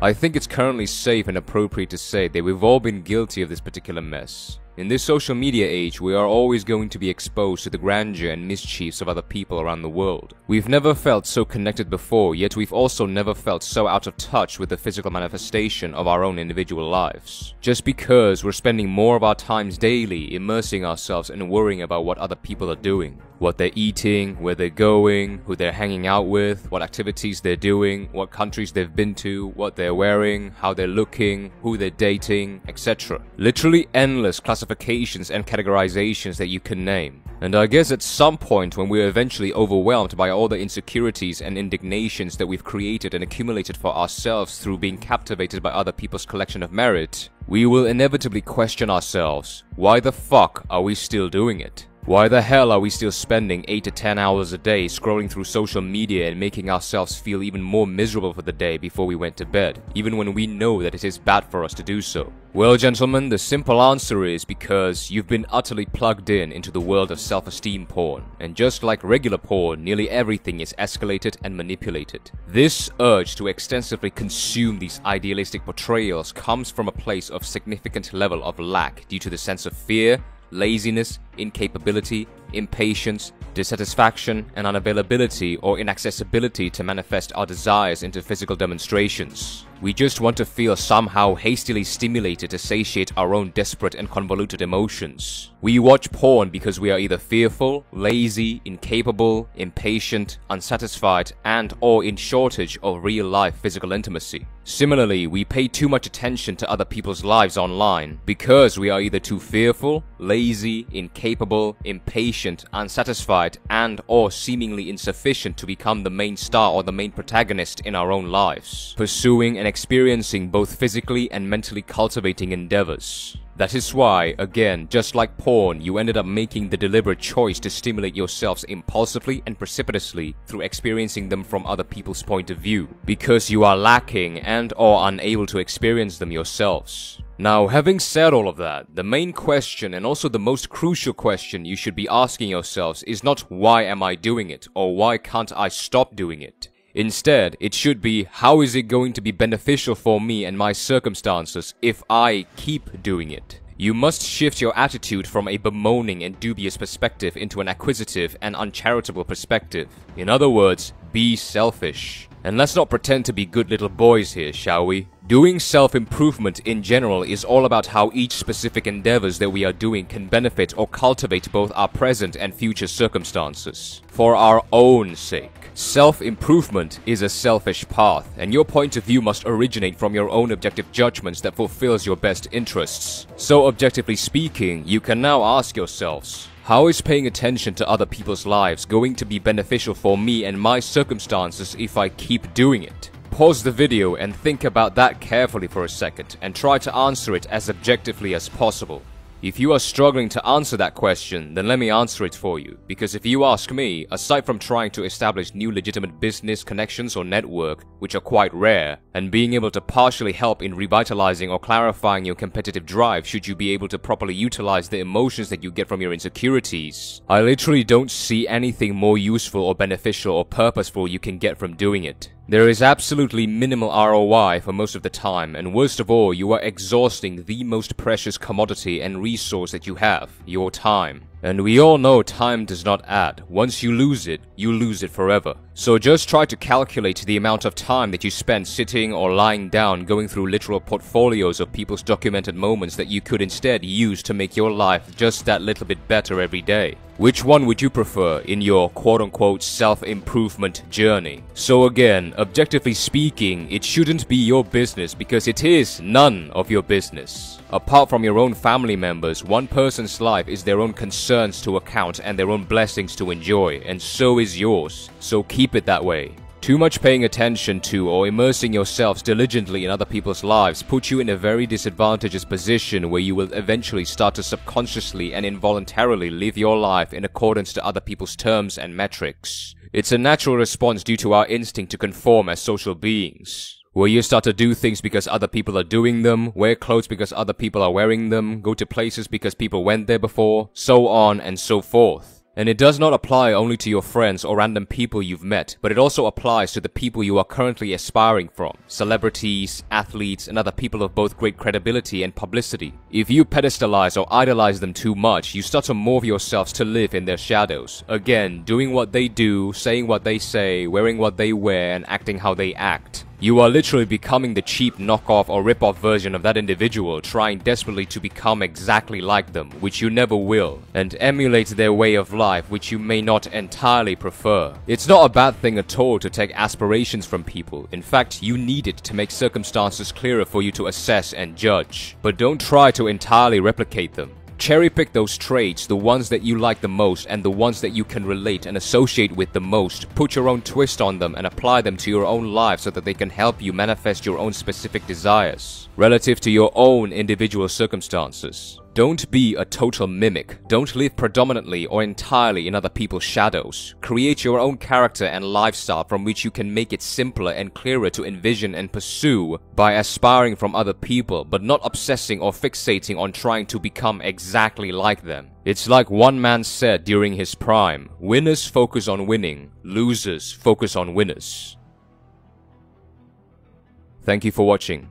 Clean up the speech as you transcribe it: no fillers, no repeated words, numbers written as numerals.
I think it's currently safe and appropriate to say that we've all been guilty of this particular mess. In this social media age, we are always going to be exposed to the grandeur and mischiefs of other people around the world. We've never felt so connected before, yet we've also never felt so out of touch with the physical manifestation of our own individual lives. Just because we're spending more of our times daily immersing ourselves in worrying about what other people are doing. What they're eating, where they're going, who they're hanging out with, what activities they're doing, what countries they've been to, what they're wearing, how they're looking, who they're dating, etc. Literally endless classifications and categorizations that you can name. And I guess at some point when we're eventually overwhelmed by all the insecurities and indignations that we've created and accumulated for ourselves through being captivated by other people's collection of merit, we will inevitably question ourselves, why the fuck are we still doing it? Why the hell are we still spending 8 to 10 hours a day scrolling through social media and making ourselves feel even more miserable for the day before we went to bed, even when we know that it is bad for us to do so? Well, gentlemen, the simple answer is because you've been utterly plugged in into the world of self-esteem porn, and just like regular porn, nearly everything is escalated and manipulated. This urge to extensively consume these idealistic portrayals comes from a place of significant level of lack due to the sense of fear, laziness, incapability, impatience, dissatisfaction, and unavailability or inaccessibility to manifest our desires into physical demonstrations. We just want to feel somehow hastily stimulated to satiate our own desperate and convoluted emotions. We watch porn because we are either fearful, lazy, incapable, impatient, unsatisfied, and/or in shortage of real-life physical intimacy. Similarly, we pay too much attention to other people's lives online because we are either too fearful, lazy, incapable, impatient, unsatisfied, and/or seemingly insufficient to become the main star or the main protagonist in our own lives, pursuing and experiencing both physically and mentally cultivating endeavors. That is why, again, just like porn, you ended up making the deliberate choice to stimulate yourselves impulsively and precipitously through experiencing them from other people's point of view, because you are lacking and/or unable to experience them yourselves. Now, having said all of that, the main question and also the most crucial question you should be asking yourselves is not why am I doing it or why can't I stop doing it. Instead, it should be how is it going to be beneficial for me and my circumstances if I keep doing it. You must shift your attitude from a bemoaning and dubious perspective into an acquisitive and uncharitable perspective. In other words, be selfish. And let's not pretend to be good little boys here, shall we? Doing self-improvement in general is all about how each specific endeavors that we are doing can benefit or cultivate both our present and future circumstances. For our own sake. Self-improvement is a selfish path, and your point of view must originate from your own objective judgments that fulfills your best interests. So objectively speaking, you can now ask yourselves, how is paying attention to other people's lives going to be beneficial for me and my circumstances if I keep doing it? Pause the video and think about that carefully for a second and try to answer it as objectively as possible. If you are struggling to answer that question, then let me answer it for you. Because if you ask me, aside from trying to establish new legitimate business connections or network, which are quite rare, and being able to partially help in revitalizing or clarifying your competitive drive should you be able to properly utilize the emotions that you get from your insecurities, I literally don't see anything more useful or beneficial or purposeful you can get from doing it. There is absolutely minimal ROI for most of the time, and worst of all, you are exhausting the most precious commodity and resource that you have, your time. And we all know time does not add. Once you lose it forever. So just try to calculate the amount of time that you spend sitting or lying down going through literal portfolios of people's documented moments that you could instead use to make your life just that little bit better every day. Which one would you prefer in your quote-unquote self-improvement journey? So again, objectively speaking, it shouldn't be your business because it is none of your business. Apart from your own family members, one person's life is their own concerns to account and their own blessings to enjoy, and so is yours. So keep it that way. Too much paying attention to or immersing yourselves diligently in other people's lives puts you in a very disadvantageous position where you will eventually start to subconsciously and involuntarily live your life in accordance to other people's terms and metrics. It's a natural response due to our instinct to conform as social beings, where you start to do things because other people are doing them, wear clothes because other people are wearing them, go to places because people went there before, so on and so forth. And it does not apply only to your friends or random people you've met, but it also applies to the people you are currently aspiring from. Celebrities, athletes, and other people of both great credibility and publicity. If you pedestalize or idolize them too much, you start to morph yourselves to live in their shadows. Again, doing what they do, saying what they say, wearing what they wear, and acting how they act. You are literally becoming the cheap knockoff or rip-off version of that individual, trying desperately to become exactly like them, which you never will, and emulate their way of life, which you may not entirely prefer. It's not a bad thing at all to take aspirations from people. In fact, you need it to make circumstances clearer for you to assess and judge. But don't try to entirely replicate them. Cherry-pick those traits, the ones that you like the most and the ones that you can relate and associate with the most. Put your own twist on them and apply them to your own life so that they can help you manifest your own specific desires relative to your own individual circumstances. Don't be a total mimic. Don't live predominantly or entirely in other people's shadows. Create your own character and lifestyle from which you can make it simpler and clearer to envision and pursue by aspiring from other people, but not obsessing or fixating on trying to become exactly like them. It's like one man said during his prime, winners focus on winning, losers focus on winners. Thank you for watching.